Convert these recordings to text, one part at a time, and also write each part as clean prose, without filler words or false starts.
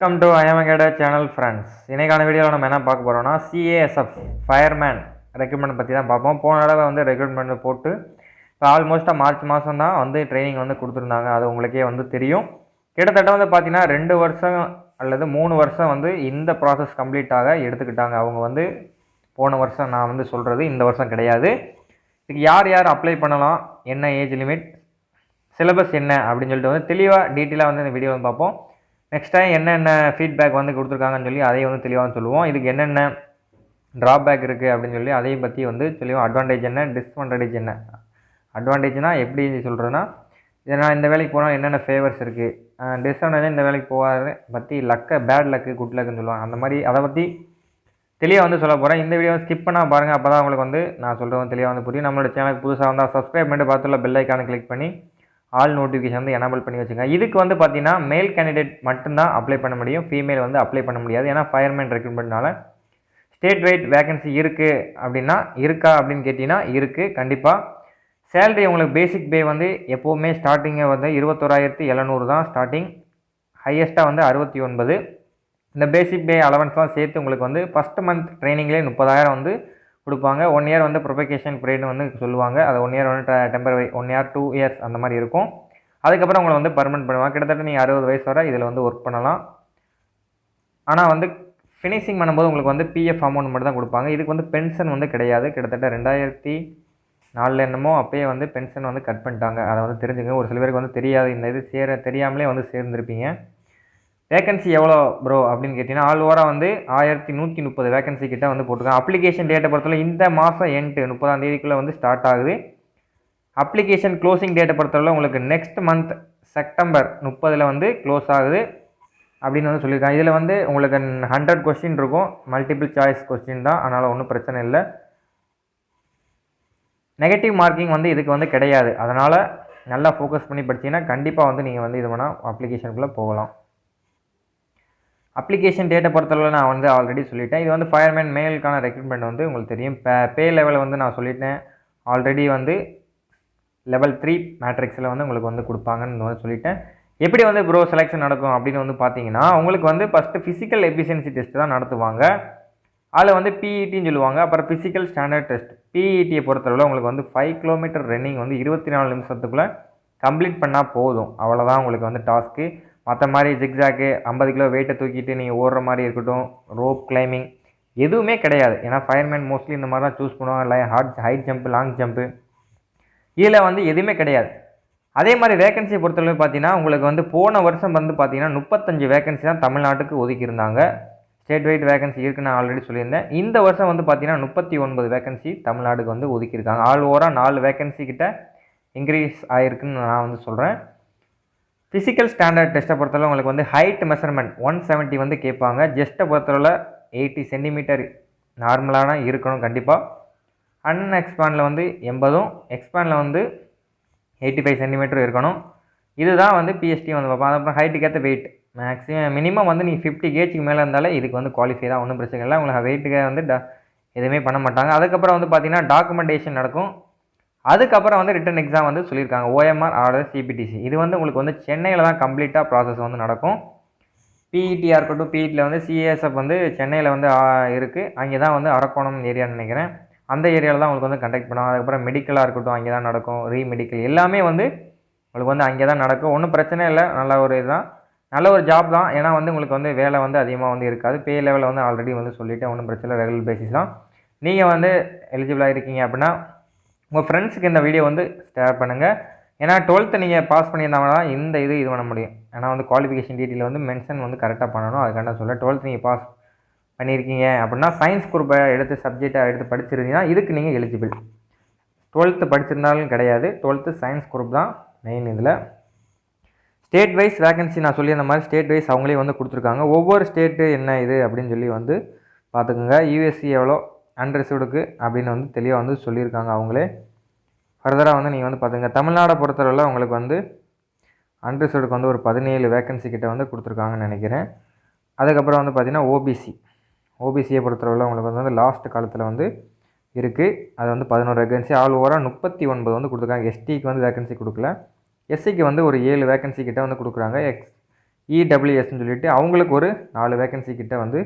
Welcome to ஐஎம்கேட channel friends. இன்றைக்கான வீடியோவில் நம்ம என்ன பார்க்க போகிறோம்னா சிஏஎஸ்எஃப் ஃபயர்மேன் ரெக்ரூட்மெண்ட் பற்றி தான் பார்ப்போம். போன தடவை வந்து ரெக்ரூட்மெண்ட் போட்டு இப்போ ஆல்மோஸ்ட்டாக மார்ச் மாதம் தான் வந்து ட்ரைனிங் வந்து கொடுத்துருந்தாங்க. அது உங்களுக்கே வந்து தெரியும். கிட்டத்தட்ட வந்து பார்த்திங்கன்னா 2 வருஷம் அல்லது 3 வருஷம் வந்து இந்த ப்ராசஸ் கம்ப்ளீட்டாக எடுத்துக்கிட்டாங்க. அவங்க வந்து போன வருஷம் நான் வந்து சொல்கிறது இந்த வருஷம் கிடையாது. இதுக்கு யார் யார் அப்ளை பண்ணலாம், என்ன ஏஜ் லிமிட், சிலபஸ் என்ன அப்படின்னு சொல்லிட்டு வந்து தெளிவாக டீட்டெயிலாக வந்து இந்த வீடியோ வந்து பார்ப்போம். நெக்ஸ்ட் டைம் என்னென்ன ஃபீட்பேக் வந்து கொடுத்துருக்காங்கன்னு சொல்லி அதையும் வந்து தெளிவாக சொல்லுவோம். இதுக்கு என்னென்ன ட்ராபேக் இருக்குது அப்படின்னு சொல்லி அதையும் பற்றி வந்து சொல்லுவோம். அட்வான்டேஜ் என்ன, டிஸ்அட்வான்டேஜ் என்ன. அட்வான்டேஜ்னால் எப்படி சொல்கிறதுனா, இதை நான் இந்த வேலைக்கு போனால் என்னென்ன ஃபேவர்ஸ் இருக்குது, டிஸ்அட்வான்டேஜ் இந்த வேலைக்கு போகாத பற்றி பேட் லக்கு குட் லக்குன்னு சொல்லுவாங்க. அந்த மாதிரி அதை பற்றி தெளிவாக வந்து சொல்ல போகிறேன். இந்த வீடியோ ஸ்கிப் பண்ணால் பாருங்கள். அப்போ தான் உங்களுக்கு வந்து நான் சொல்கிறது தெளிவாக வந்து புரியும். நம்மளோட சேனலுக்கு புதுசாக வந்தால் சப்ஸ்கிரைப் பண்ணிட்டு பார்த்துள்ள பெல் ஐக்கானை கிளிக் பண்ணி ஆல் நோட்டிஃபிகேஷன் வந்து எனேபிள் பண்ணி வச்சுங்க. இதுக்கு வந்து பார்த்தீங்கன்னா மேல் கேண்டிடேட் மட்டும்தான் அப்ளை பண்ண முடியும், ஃபீமேல் வந்து அப்ளை பண்ண முடியாது. ஏன்னா ஃபயர்மேன் ரெக்ரூட்மெண்ட்னால ஸ்டேட் வைட் வேகன்சி இருக்குது அப்படின்னா இருக்கா அப்படின்னு கேட்டிங்கன்னா இருக்குது கண்டிப்பாக. சேலரி உங்களுக்கு பேசிக் பே வந்து எப்போவுமே ஸ்டார்டிங்கை வந்து 21,700 தான் ஸ்டார்டிங், ஹையஸ்ட்டாக வந்து 69. இந்த பேசிக் பே அலவன்ஸ்லாம் சேர்த்து உங்களுக்கு வந்து ஃபஸ்ட்டு மந்த் ட்ரைனிங்லேயே 30,000 வந்து கொடுப்பாங்க. 1 இயர் வந்து ப்ரொபகேஷன் பீரியட்னு வந்து சொல்லுவாங்க. அது 1 இயர் வந்து டெம்பரரி, 1 இயர் 2 இயர்ஸ் அந்த மாதிரி இருக்கும். அதுக்கப்புறம் உங்களை வந்து பர்மனெண்ட் பண்ணுவாங்க. கிட்டத்தட்ட நீங்கள் 60 வயசு வரை இதில் வந்து ஒர்க் பண்ணலாம். ஆனால் வந்து ஃபினிஷிங் பண்ணும்போது உங்களுக்கு வந்து பிஎஃப் அமௌண்ட் மட்டும் தான் கொடுப்பாங்க. இதுக்கு வந்து பென்ஷன் வந்து கிடையாது. கிட்டத்தட்ட 2004 என்னமோ அப்போயே வந்து பென்ஷன் வந்து கட் பண்ணிட்டாங்க. அதை வந்து தெரிஞ்சுங்க. ஒரு சில பேருக்கு வந்து தெரியாது, இந்த இது தெரியாமலே வந்து சேர்ந்துருப்பீங்க. வேகன்சி எவ்வளோ ப்ரோ அப்படின்னு கேட்டிங்கன்னா ஆல் ஓவராக வந்து 1130 வேகன்சி கிட்ட வந்து போட்டிருக்காங்க. அப்ளிகேஷன் டேட்டை பொறுத்தவரை இந்த மாதம் எண்டு 30ஆம் தேதிக்குள்ளே வந்து ஸ்டார்ட் ஆகுது. அப்ளிகேஷன் க்ளோசிங் டேட்டை பொறுத்தவரை உங்களுக்கு நெக்ஸ்ட் மந்த் செப்டம்பர் 30 வந்து க்ளோஸ் ஆகுது அப்படின்னு வந்து சொல்லியிருக்காங்க. இதில் வந்து உங்களுக்கு 100 கொஸ்டின் இருக்கும், மல்டிபிள் சாய்ஸ் கொஸ்டின் தான், அதனால் ஒன்றும் பிரச்சனை இல்லை. நெகட்டிவ் மார்க்கிங் வந்து இதுக்கு வந்து கிடையாது. அதனால் நல்லா ஃபோக்கஸ் பண்ணி படிச்சிங்கன்னா கண்டிப்பாக வந்து நீங்கள் வந்து இது வேணால் அப்ளிகேஷனுக்குள்ளே போகலாம். அப்ளிகேஷன் டேட்டை பொறுத்தளவில் நான் வந்து ஆல்ரெடி சொல்லிட்டேன். இது வந்து ஃபயர்மேன் மேலுக்கான ரெக்ரூட்மெண்ட் வந்து உங்களுக்கு தெரியும். பே லெவல் வந்து நான் சொல்லிட்டேன் ஆல்ரெடி. வந்து லெவல் 3 மேட்ரிக்ஸில் வந்து உங்களுக்கு வந்து கொடுப்பாங்கன்னு வந்து சொல்லிட்டேன். எப்படி வந்து ப்ரோ செலெக்ஷன் நடக்கும் அப்படின்னு வந்து பார்த்தீங்கன்னா, உங்களுக்கு வந்து ஃபஸ்ட்டு ஃபிசிக்கல் எஃபிஷியன்சி டெஸ்ட் தான் நடத்துவாங்க. அதில் வந்து பிஇடின்னு சொல்லுவாங்க. அப்புறம் ஃபிசிக்கல் ஸ்டாண்டர்ட் டெஸ்ட். பிஇடியை பொறுத்தளவில் உங்களுக்கு வந்து 5 கிலோமீட்டர் ரன்னிங் வந்து 24 நிமிஷத்துக்குள்ளே கம்ப்ளீட் பண்ணால் போதும். அவ்வளோதான் உங்களுக்கு வந்து டாஸ்க்கு. மற்ற மாதிரி ஜிக்ஸாக்கு 50 கிலோ வெயிட்டை தூக்கிட்டு நீங்கள் ஓடுற மாதிரி இருக்கட்டும், ரோப் கிளைம்பிங் எதுவுமே கிடையாது. ஏன்னா ஃபயர்மேன் மோஸ்ட்லி இந்த மாதிரி தான் சூஸ் பண்ணுவாங்க. இல்லை ஹைட் ஜம்ப்பு, லாங் ஜம்ப்பு, இதில் வந்து எதுவுமே கிடையாது. அதே மாதிரி வேகன்சியை பொறுத்தளவு பார்த்தீங்கன்னா உங்களுக்கு வந்து போன வருஷம் வந்து பார்த்தீங்கன்னா 35 வேகன்சி தான் தமிழ்நாட்டுக்கு ஒதுக்கியிருந்தாங்க. ஸ்டேட் வைட் வேகன்சி இருக்குன்னு நான் ஆல்ரெடி சொல்லியிருந்தேன். இந்த வருஷம் வந்து பார்த்தீங்கன்னா 39 வேகன்சி தமிழ்நாட்டுக்கு வந்து ஒதுக்கியிருக்காங்க. ஆல் ஓவராக 4 வேகன்சி கிட்ட இன்க்ரீஸ் ஆகிருக்குன்னு நான் வந்து சொல்கிறேன். ஃபிசிக்கல் ஸ்டாண்டர்ட் டெஸ்ட்டை பொறுத்தளவு உங்களுக்கு வந்து ஹைட் மெஷர்மெண்ட் 170 வந்து கேட்பாங்க. ஜெஸ்ட்டை பொறுத்தளவில் 80 சென்டிமீட்டர் நார்மலான இருக்கணும் கண்டிப்பாக. அன்எக்ஸ்பேண்டில் வந்து 80, எக்ஸ்பேண்டில் வந்து 85 சென்டிமீட்டர் இருக்கணும். இதுதான் வந்து பிஎஸ்டி வந்து பார்ப்போம். அதுக்கப்புறம் ஹைட்டுக்கு ஏற்ற வெயிட் மினிமம் வந்து நீங்கள் 50 கேஜிக்கு மேலே இருந்தாலே இதுக்கு வந்து குவாலிஃபை தான், ஒன்றும் பிரச்சனை இல்லை. உங்களுக்கு வெயிட்டுக்கு வந்து எதுவுமே பண்ண மாட்டாங்க. அதுக்கப்புறம் வந்து பார்த்தீங்கன்னா டாக்குமெண்டேஷன் நடக்கும். அதுக்கப்புறம் வந்து ரிட்டன் எக்ஸாம் வந்து சொல்லியிருக்காங்க, ஓஎம்ஆர் ஆர்டர் சிபிடிசி. இது வந்து உங்களுக்கு வந்து சென்னையில் தான் கம்ப்ளீட்டாக ப்ராசஸ் வந்து நடக்கும். பிஇடியாக இருக்கட்டும், பிஇடியில் வந்து சிஏஎஸ்எஃப் வந்து சென்னையில் வந்து இருக்குது. அங்கே தான் வந்து அரக்கோணம் ஏரியான்னு நினைக்கிறேன். அந்த ஏரியாவில் தான் உங்களுக்கு வந்து கண்டக்ட் பண்ணுவாங்க. அதுக்கப்புறம் மெடிக்கலாக இருக்கட்டும் அங்கே தான் நடக்கும். ரீமெடிக்கல் எல்லாமே வந்து உங்களுக்கு வந்து அங்கே தான் நடக்கும். ஒன்றும் பிரச்சனை இல்லை. நல்ல ஒரு இதுதான், நல்ல ஒரு ஜாப் தான். ஏன்னா வந்து உங்களுக்கு வந்து வேலை வந்து அதிகமாக வந்து இருக்காது. பே லெவலில் வந்து ஆல்ரெடி வந்து சொல்லிவிட்டேன், ஒன்றும் பிரச்சனை இல்லை. ரெகுலர் பேசிஸ் தான். நீங்கள் வந்து எலிஜிபிளாக இருக்கீங்க அப்படின்னா உங்கள் ஃப்ரெண்ட்ஸுக்கு இந்த வீடியோ வந்து ஷேர் பண்ணுங்கள். ஏன்னா 12th நீங்கள் பாஸ் பண்ணியிருந்தாங்கன்னா இந்த இது பண்ண முடியும். ஏன்னா வந்து குவாலிஃபிகேஷன் டீட்டெயில் வந்து மென்ஷன் வந்து கரெக்டாக பண்ணணும். அதுக்கான சொல்ல 12th நீங்கள் பாஸ் பண்ணியிருக்கீங்க அப்படின்னா சயின்ஸ் குரூப்பை எடுத்து சப்ஜெக்டாக எடுத்து படிச்சிருந்தீங்கன்னா இதுக்கு நீங்கள் எலிஜிபிள். 12th படிச்சிருந்தாலும் கிடையாது, 12th சயின்ஸ் குரூப் தான் மெயின். இதில் ஸ்டேட் வைஸ் வேகன்சி நான் சொல்லி அந்த மாதிரி ஸ்டேட் வைஸ் அவங்களே வந்து கொடுத்துருக்காங்க. ஒவ்வொரு ஸ்டேட்டு என்ன இது அப்படின்னு சொல்லி வந்து பார்த்துக்குங்க. யூஎஸ்சி எவ்வளோ அன்ரிசர்வ்டுக்கு அப்படின்னு வந்து தெளிவாக வந்து சொல்லியிருக்காங்க அவங்களே. ஃபர்தராக வந்து நீங்கள் வந்து பார்த்துங்க. தமிழ்நாடை பொறுத்தவரையில் உங்களுக்கு வந்து அன்ரிசர்வ்டுக்கு வந்து ஒரு 17 வேகன்சி கிட்ட வந்து கொடுத்துருக்காங்கன்னு நினைக்கிறேன். அதுக்கப்புறம் வந்து பார்த்திங்கன்னா ஓபிசியை பொறுத்தவரையில் உங்களுக்கு வந்து லாஸ்ட் காலத்தில் வந்து இருக்குது. அது வந்து 11 வேகன்சி. ஆல் ஓவராக 39 வந்து கொடுத்துருக்காங்க. எஸ்டிக்கு வந்து வேகன்சி கொடுக்கல. எஸ்சிக்கு வந்து ஒரு 7 வேகன்சி கிட்ட வந்து கொடுக்குறாங்க. இடபிள்யூஎஸ்ன்னு சொல்லிட்டு அவங்களுக்கு ஒரு 4 வேக்கன்சி கிட்ட வந்து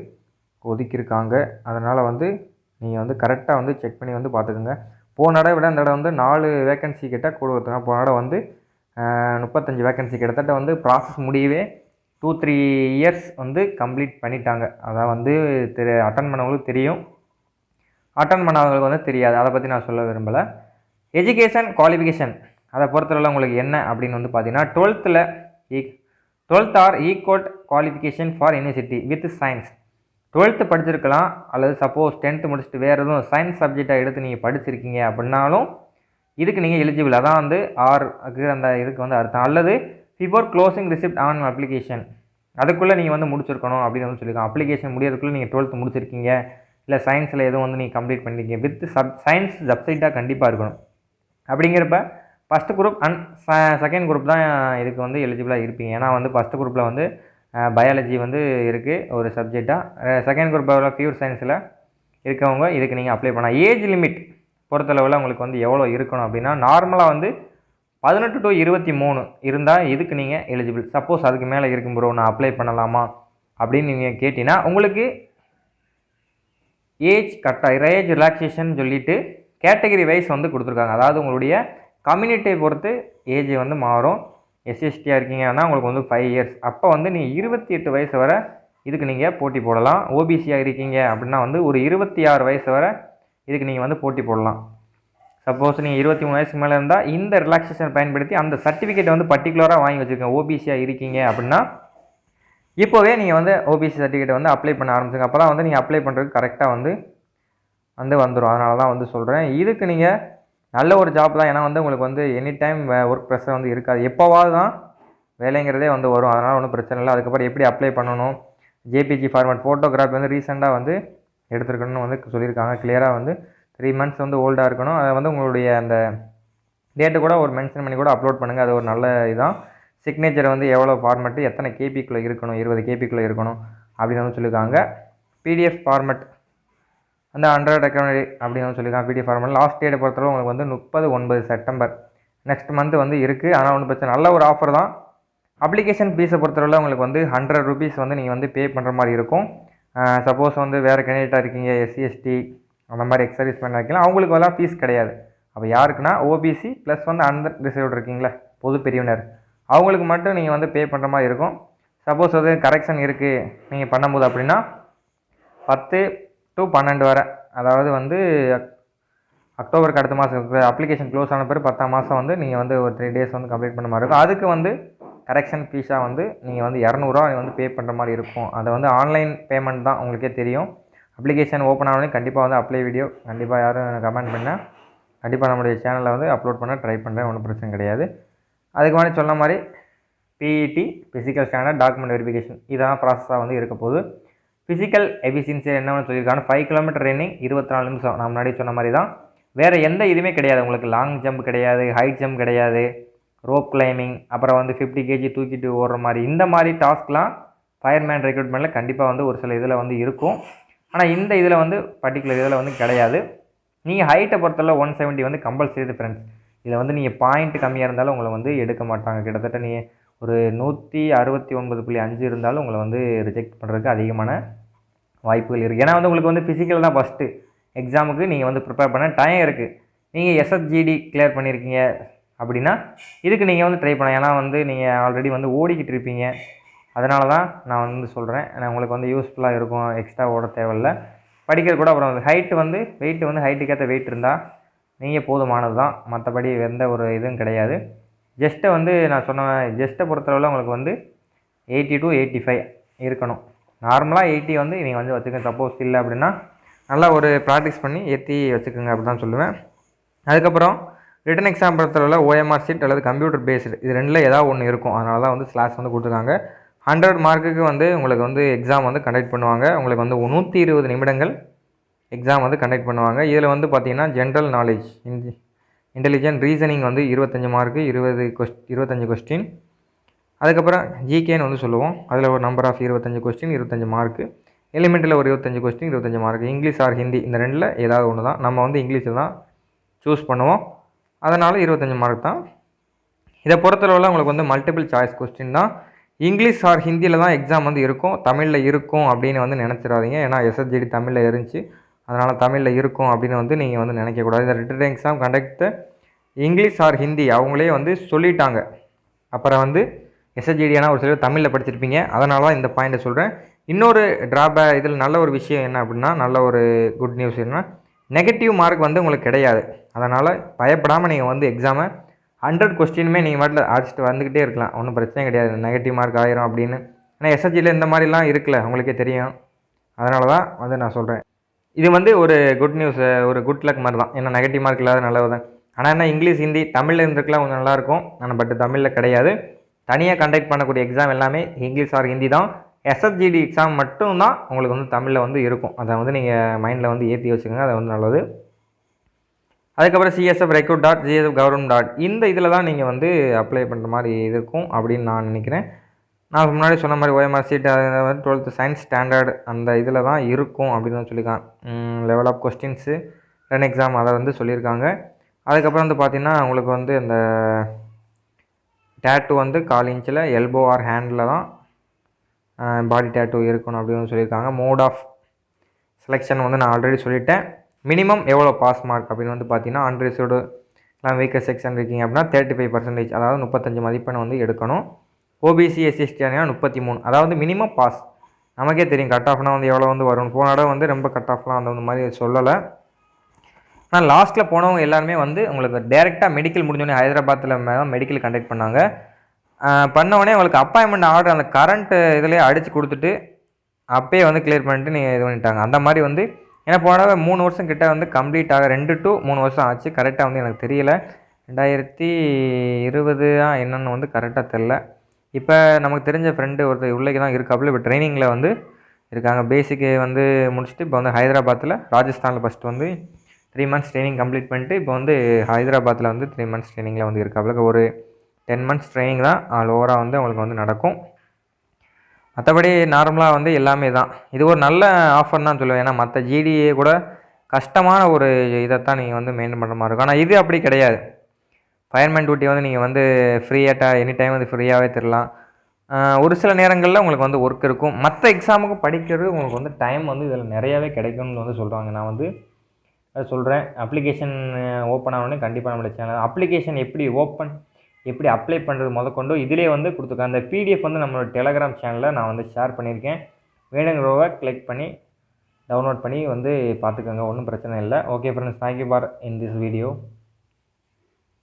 ஒதுக்கியிருக்காங்க. அதனால் வந்து நீங்கள் வந்து கரெக்டாக வந்து செக் பண்ணி வந்து பார்த்துக்குங்க. போன தடவை விட இந்த தடவை வந்து 4 வேக்கன்சி கிட்ட கூட ஒருத்தங்க. போன தடவை வந்து 35 வேக்கன்சி கிட்டத்தட்ட வந்து ப்ராசஸ் முடியவே 2-3 இயர்ஸ் வந்து கம்ப்ளீட் பண்ணிட்டாங்க. அதான் வந்து அட்டன் பண்ணவங்களுக்கு தெரியும், அட்டன் பண்ணவங்களுக்கு வந்து தெரியாது. அதை பற்றி நான் சொல்ல விரும்பலை. எஜுகேஷன் குவாலிஃபிகேஷன் அதை பொறுத்தவரை உங்களுக்கு என்ன அப்படின்னு வந்து பார்த்தீங்கன்னா 12th or equal qualification for university with science. 12th படிச்சிருக்கலாம், அல்லது சப்போஸ் 10th முடிச்சுட்டு வேறு எதுவும் சயின்ஸ் சப்ஜெக்டாக எடுத்து நீங்கள் படிச்சிருக்கீங்க அப்படின்னாலும் இதுக்கு நீங்கள் எலிஜிபிள். அதான் வந்து ஆர்க்கு அந்த இதுக்கு வந்து அர்த்தம். அல்லது before closing receipt on application, அதுக்குள்ளே நீங்கள் வந்து முடிச்சிருக்கணும் அப்படின்னு வந்து சொல்லியிருக்காங்க. அப்ளிகேஷன் முடியறதுக்குள்ளே நீங்கள் 12th முடிச்சிருக்கீங்க, இல்லை சயின்ஸில் எதுவும் வந்து நீங்கள் கம்ப்ளீட் பண்ணிருக்கீங்க வித் சயின்ஸ் சப்ஜெக்டாக கண்டிப்பாக இருக்கணும். அப்படிங்கிறப்ப first group and second group தான் இதுக்கு வந்து எலிஜிபிளாக இருப்பீங்க. ஏன்னா வந்து ஃபஸ்ட்டு குரூப்பில் வந்து பயாலஜி வந்து இருக்குது ஒரு சப்ஜெக்டாக. செகண்ட் குரூப்பில் பியூர் சயின்ஸில் இருக்கவங்க இதுக்கு நீங்கள் அப்ளை பண்ணலாம். ஏஜ் லிமிட் பொறுத்தளவில் உங்களுக்கு வந்து எவ்வளோ இருக்கணும் அப்படின்னா, நார்மலாக வந்து 18 to 23 இருந்தால் இதுக்கு நீங்கள் எலிஜிபிள். சப்போஸ் அதுக்கு மேலே இருக்கும் ப்ரோ நான் அப்ளை பண்ணலாமா அப்படின்னு நீங்கள் கேட்டிங்கன்னா உங்களுக்கு ஏஜ் கரெக்டாக ஏஜ் ரிலாக்ஸேஷன் சொல்லிவிட்டு கேட்டகரி வைஸ் வந்து கொடுத்துருக்காங்க. அதாவது உங்களுடைய கம்யூனிட்டியை பொறுத்து ஏஜ் வந்து மாறும். எஸ்சிஎஸ்டியாக இருக்கீங்கன்னா உங்களுக்கு வந்து 5 இயர்ஸ். அப்போ வந்து நீங்கள் 28 வயசு வரை இதுக்கு நீங்கள் போட்டி போடலாம். ஓபிசியாக இருக்கீங்க அப்படின்னா வந்து ஒரு 26 வயசு வரை இதுக்கு நீங்கள் வந்து போட்டி போடலாம். சப்போஸ் நீங்கள் 23 வயசுக்கு மேலே இருந்தால் இந்த ரிலாக்ஸேஷன் பயன்படுத்தி அந்த சர்டிஃபிகேட்டை வந்து பர்டிகுலராக வாங்கி வச்சுருக்கேன். ஓபிசியாக இருக்கீங்க அப்படின்னா இப்போவே நீங்கள் வந்து ஓபிசி சர்டிஃபிகேட்டை வந்து அப்ளை பண்ண ஆரம்பிச்சுங்க. அப்போ தான் வந்து நீங்கள் அப்ளை பண்ணுறதுக்கு கரெக்டாக வந்து வந்துடும். அதனால தான் வந்து சொல்கிறேன். இதுக்கு நீங்கள் நல்ல ஒரு ஜாப் தான். ஏன்னா வந்து உங்களுக்கு வந்து எனி டைம் ஒர்க் ப்ரெஷர் வந்து இருக்காது. எப்போவாது தான் வேலைங்கிறதே வந்து வரும். அதனால் ஒன்றும் பிரச்சனை இல்லை. அதுக்கப்புறம் எப்படி அப்ளை பண்ணணும், ஜேபிஜி ஃபார்மேட் ஃபோட்டோகிராஃபி வந்து ரீசெண்டாக வந்து எடுத்துருக்கணும்னு வந்து சொல்லியிருக்காங்க. கிளியராக வந்து 3 months வந்து ஓல்டாக இருக்கணும். அதை வந்து உங்களுடைய அந்த டேட்டு கூட ஒரு மென்ஷன் பண்ணி கூட அப்லோட் பண்ணுங்கள். அது ஒரு நல்ல இதுதான். சிக்னேச்சர் வந்து எவ்வளோ ஃபார்மெட்டு எத்தனை கேபிக்குள்ளே இருக்கணும், 20 கேபிக்குள்ளே இருக்கணும் அப்படின்னு வந்து சொல்லியிருக்காங்க. பிடிஎஃப் ஃபார்மெட் அந்த 100 ரெக்கமெண்டரி அப்படின்னு வந்து சொல்லியிருக்காங்க. பிடிஎஃப் ஃபார்மெட் லாஸ்ட் டேட்டை பொறுத்தவரை உங்களுக்கு வந்து 30/9 செப்டம்பர் நெக்ஸ்ட் மந்த் வந்து இருக்குது. ஆனால் ஒன்றும் பிரச்சனை, நல்ல ஒரு ஆஃபர் தான். அப்ளிகேஷன் ஃபீஸை பொறுத்தவரை உங்களுக்கு வந்து 100 rupees வந்து நீங்கள் வந்து பே பண்ணுற மாதிரி இருக்கும். சப்போஸ் வந்து வேறு கேண்டிடேட்டாக இருக்கீங்க, எஸ்சி/எஸ்டி அந்த மாதிரி எக்ஸர்வீஸ் பண்ண வைக்கலாம், அவங்களுக்கு எல்லாம் ஃபீஸ் கிடையாது. அப்போ யாருக்குன்னா ஓபிசி ப்ளஸ் வந்து அன்ரிசர்வ்டு இருக்கீங்களா பொது பிரிவினர், அவங்களுக்கு மட்டும் நீங்கள் வந்து பே பண்ணுற மாதிரி இருக்கும். சப்போஸ் வந்து கரெக்ஷன் இருக்குது நீங்கள் பண்ணும்போது அப்படின்னா 10 to 12 வரை, அதாவது வந்து அக்டோபருக்கு அடுத்த மாதம் அப்ளிகேஷன் க்ளோஸ் ஆன பிறகு 10ஆம் மாதம் வந்து நீங்கள் வந்து ஒரு 3 days வந்து கம்ப்ளீட் பண்ண மாதிரி இருக்கும். அதுக்கு வந்து கரெக்ஷன் ஃபீஸாக வந்து நீங்கள் வந்து 200 வந்து பே பண்ணுற மாதிரி இருக்கும். அதை வந்து ஆன்லைன் பேமெண்ட் தான், உங்களுக்கே தெரியும். அப்ளிகேஷன் ஓப்பன் ஆனோடனே கண்டிப்பாக வந்து அப்ளை வீடியோ கண்டிப்பாக யாரும் கமெண்ட் பண்ணால் கண்டிப்பாக நம்மளுடைய சேனலில் வந்து அப்லோட் பண்ண ட்ரை பண்ணுறேன், ஒன்றும் பிரச்சனை கிடையாது. அதுக்கு முன்னாடி சொன்ன மாதிரி PET physical standard document verification இதான் ப்ராசஸாக வந்து இருக்க போகுது. ஃபிசிக்கல் எஃபிஷியன்சி என்னன்னு சொல்லியிருக்காங்க, 5 kilometer ரன்னிங் 24 நிமிஷம். நான் முன்னாடி சொன்ன மாதிரி தான். வேறு எந்த இதுவுமே கிடையாது. உங்களுக்கு லாங் ஜம்ப் கிடையாது, ஹைட் ஜம்ப் கிடையாது, ரோப் கிளைம்பிங், அப்புறம் வந்து 50 kg தூக்கிட்டு ஓடுற மாதிரி இந்த மாதிரி டாஸ்க்லாம் ஃபயர்மேன் ரெக்ரூட்மெண்ட்டில் கண்டிப்பாக வந்து ஒரு சில இதில் வந்து இருக்கும். ஆனால் இந்த இதில் வந்து பர்டிகுலர் இதில் வந்து கிடையாது. நீங்கள் ஹைட்டை பொறுத்தவரை 170 வந்து கம்பல்சரி ஃப்ரெண்ட்ஸ். இதில் வந்து நீங்கள் பாயிண்ட் கம்மியாக இருந்தாலும் உங்களை வந்து எடுக்க மாட்டாங்க. கிட்டத்தட்ட நீங்கள் ஒரு 169.5 இருந்தாலும் உங்களை வந்து ரிஜெக்ட் பண்ணுறதுக்கு அதிகமான வாய்ப்புகள் இருக்குது. ஏன்னா வந்து உங்களுக்கு வந்து ஃபிசிக்கல் தான் ஃபஸ்ட்டு எக்ஸாமுக்கு நீங்கள் வந்து ப்ரிப்பேர் பண்ண டைம் இருக்குது. நீங்கள் எஸ்எஸ்ஜிடி கிளியர் பண்ணியிருக்கீங்க அப்படின்னா இதுக்கு நீங்கள் வந்து ட்ரை பண்ணலாம். ஏன்னா வந்து நீங்கள் ஆல்ரெடி வந்து ஓடிக்கிட்டு இருப்பீங்க. அதனால தான் நான் வந்து சொல்கிறேன், ஏன்னா உங்களுக்கு வந்து யூஸ்ஃபுல்லாக இருக்கும். எக்ஸ்ட்ரா ஓட தேவையில்லை, படிக்கிறது கூட. அப்புறம் ஹைட்டு வந்து வெயிட் வந்து ஹைட்டுக்கேற்ற வெயிட் இருந்தால் நீங்கள் போதுமானது தான். மற்றபடி எந்த ஒரு இதுவும் கிடையாது. ஜஸ்ட்டை வந்து நான் சொன்ன ஜஸ்ட்டை பொறுத்தளவில் உங்களுக்கு வந்து 80 to 85 இருக்கணும். நார்மலாக 80 வந்து நீங்கள் வந்து வச்சுக்கோங்க. சப்போஸ் இல்லை அப்படின்னா நல்லா ஒரு ப்ராக்டிஸ் பண்ணி ஏற்றி வச்சுக்கோங்க அப்படி தான் சொல்லுவேன். அதுக்கப்புறம் ரிட்டன் எக்ஸாம் பொறுத்தளவில் OMR ஷீட் அல்லது கம்ப்யூட்டர் பேஸ்டு இது ரெண்டில் ஏதாவது ஒன்று இருக்கும். அதனால தான் வந்து ஸ்லாஷ் வந்து கொடுத்துருக்காங்க. 100 மார்க்குக்கு வந்து உங்களுக்கு வந்து எக்ஸாம் வந்து கண்டக்ட் பண்ணுவாங்க. உங்களுக்கு வந்து 120 நிமிடங்கள் எக்ஸாம் வந்து கண்டக்ட் பண்ணுவாங்க. இதில் வந்து பார்த்திங்கன்னா ஜென்ரல் நாலேஜ், இன்டெலிஜென்ட், ரீசனிங் வந்து 25 மார்க்கு, 25 கொஸ்டின். அதுக்கப்புறம் ஜிகேன்னு வந்து சொல்லுவோம். அதில் ஒரு நம்பர் ஆஃப் 25 கொஸ்டின், 25 மார்க்கு. எலிமெண்ட்டில் ஒரு 25 question, 25 mark. English or Hindi இந்த ரெண்டில் ஏதாவது ஒன்று தான். நம்ம வந்து இங்கிலீஷில் தான் சூஸ் பண்ணுவோம். அதனால் 25 மார்க் தான். இதை பொறுத்தளவில் உங்களுக்கு வந்து மல்டிபிள் சாய்ஸ் கொஸ்டின் தான். இங்கிலீஷ் ஆர் ஹிந்தியில் தான் எக்ஸாம் வந்து இருக்கும், தமிழில் இருக்கும் அப்படின்னு வந்து நினச்சிடாதீங்க. ஏன்னா எஸ்எஸ்ஜிடி தமிழில் இருந்துச்சு, அதனால் தமிழில் இருக்கும் அப்படின்னு வந்து நீங்கள் வந்து நினைக்கக்கூடாது. இந்த written exam conduct English or Hindi அவங்களே வந்து சொல்லிட்டாங்க. அப்புறம் வந்து எஸ்எஸ்ஜிடினா ஒரு சிலர் தமிழில் படிச்சிருப்பீங்க, அதனால தான் இந்த பாயிண்ட்டை சொல்கிறேன். இன்னொரு இதில் நல்ல ஒரு விஷயம் என்ன அப்படின்னா, நல்ல ஒரு குட் நியூஸ் என்னன்னா, நெகட்டிவ் மார்க் வந்து உங்களுக்கு கிடையாது. அதனால் பயப்படாமல் நீங்கள் வந்து எக்ஸாமை 100 கொஸ்டினுமே நீங்கள் பாட்டில் அடிச்சுட்டு வந்துக்கிட்டே இருக்கலாம், ஒன்றும் பிரச்சனை கிடையாது. நெகட்டிவ் மார்க் ஆயிரும் அப்படின்னு. ஏன்னா எஸ்எஸ்ஜியில் இந்த மாதிரிலாம் இருக்குல்ல, உங்களுக்கே தெரியும். அதனால தான் வந்து நான் சொல்கிறேன். இது வந்து ஒரு குட் நியூஸ், ஒரு குட் லக் மாதிரி தான். ஏன்னா நெகட்டிவ் மார்க் இல்லாத நல்லது தான். ஆனால் என்ன இங்கிலீஷ் ஹிந்தி தமிழில் இருந்துருக்கலாம் கொஞ்சம் நல்லாயிருக்கும், ஆனால் பட் தமிழில் கிடையாது. தனியாக கண்டக்ட் பண்ணக்கூடிய எக்ஸாம் எல்லாமே இங்கிலீஷ் ஆர் ஹிந்தி தான். எஸ்எஸ்ஜிடி எக்ஸாம் மட்டும்தான் உங்களுக்கு வந்து தமிழில் வந்து இருக்கும். அதை வந்து நீங்கள் மைண்டில் வந்து ஏற்றி வச்சுக்கோங்க, அது வந்து நல்லது. அதுக்கப்புறம் CSF recruit dot GSF government dot இந்த இதில் தான் நீங்கள் வந்து அப்ளை பண்ணுற மாதிரி இருக்கும் அப்படின்னு நான் நினைக்கிறேன். நான் முன்னாடி சொன்ன மாதிரி ஓஎம்ஆர் சீட் வந்து 12th சயின்ஸ் ஸ்டாண்டர்ட் அந்த இதில் தான் இருக்கும் அப்படின்னு தான் சொல்லியிருக்காங்க. Level of questions run exam அதை வந்து சொல்லியிருக்காங்க. அதுக்கப்புறம் வந்து பார்த்திங்கன்னா உங்களுக்கு வந்து இந்த டேட்டு வந்து 1/4 இன்ச்சில் எல்போ ஆர் ஹேண்டில் தான் பாடி டேட்டு இருக்கணும் அப்படின்னு சொல்லியிருக்காங்க. மோட் ஆஃப் செலெக்ஷன் வந்து நான் ஆல்ரெடி சொல்லிட்டேன். மினிமம் எவ்வளோ பாஸ் மார்க் அப்படின்னு வந்து பார்த்தீங்கன்னா அன்ரிசர்வ்டு வீக்கர் செக்ஷன் இருக்கீங்க அப்படின்னா 35%, அதாவது 35 மதிப்பெண் வந்து எடுக்கணும். ஓபிசி எஸ்சிஎஸ்டி 33, அதாவது மினிமம் பாஸ். நமக்கே தெரியும் கட் ஆஃப்னா வந்து எவ்வளோ வந்து வரும். போன இடம் வந்து ரொம்ப கட் ஆஃப்லாம் அந்த மாதிரி சொல்லலை. ஆனால் லாஸ்ட்டில் போனவங்க எல்லாருமே வந்து உங்களுக்கு டேரெக்டாக மெடிக்கல் முடிஞ்சோடனே ஹைதராபாத்தில் மெடிக்கல் கண்டக்ட் பண்ணோடனே உங்களுக்கு அப்பாயின்மெண்ட் ஆர்டர் அந்த கரண்ட் இதிலே அடித்து கொடுத்துட்டு அப்பயே வந்து கிளியர் பண்ணிட்டு நீங்கள் இது பண்ணிட்டாங்க. அந்த மாதிரி வந்து ஏன்னா போன 3 வருஷம் கிட்ட வந்து கம்ப்ளீட் ஆக 2 to 3 வருஷம் ஆச்சு. கரெக்டாக வந்து எனக்கு தெரியல, 2020 என்னென்னு வந்து கரெக்டாக தெரில. இப்போ நமக்கு தெரிஞ்ச ஃப்ரெண்டு ஒருத்தர் உள்ளே தான் இருக்காப்புல, இப்போ ட்ரைனிங்கில் வந்து இருக்காங்க. பேசிக்கு வந்து முடிச்சுட்டு இப்போ வந்து ஹைதராபாத்தில் ராஜஸ்தானில் ஃபஸ்ட்டு வந்து 3 months ட்ரைனிங் கம்ப்ளீட் பண்ணிட்டு இப்போ வந்து ஹைதராபாத்தில் வந்து 3 months ட்ரைனிங்கில் வந்து இருக்காப்புல. ஒரு 10 months ட்ரைனிங் தான் ஆல் ஓவராக வந்து அவங்களுக்கு வந்து நடக்கும். மற்றபடி நார்மலாக வந்து எல்லாமே தான். இது ஒரு நல்ல ஆஃபர் தான் சொல்லுவேன். ஏன்னா மற்ற ஜிடிஏ கூட கஷ்டமான ஒரு இதைத்தான் நீங்கள் வந்து மெயின்டைன் பண்ணுற மாதிரி இருக்கும். ஆனால் இது அப்படி கிடையாது. ஃபயர்மேன் டியூட்டி வந்து நீங்கள் வந்து ஃப்ரீயாக எனி டைம் வந்து ஃப்ரீயாகவே தரலாம். ஒரு சில நேரங்களில் உங்களுக்கு வந்து ஒர்க் இருக்கும். மற்ற எக்ஸாமுக்கு படிக்கிறது உங்களுக்கு வந்து டைம் வந்து இதில் நிறையாவே கிடைக்கும்னு வந்து சொல்கிறாங்க. நான் வந்து சொல்கிறேன், அப்ளிகேஷன் ஓப்பன் ஆனோடனே கண்டிப்பாக நம்மளுடைய சேனல் அப்ளிகேஷன் எப்படி அப்ளை பண்ணுறது முதற்கொண்டு இதிலே வந்து கொடுத்துருக்கேன். அந்த பிடிஎஃப் வந்து நம்மளோட டெலகிராம் சேனலில் நான் வந்து ஷேர் பண்ணியிருக்கேன். வேணுங்கிறவங்க கிளிக் பண்ணி டவுன்லோட் பண்ணி வந்து பார்த்துக்கோங்க, ஒன்றும் பிரச்சனை இல்லை. Okay friends, thank you for in this video.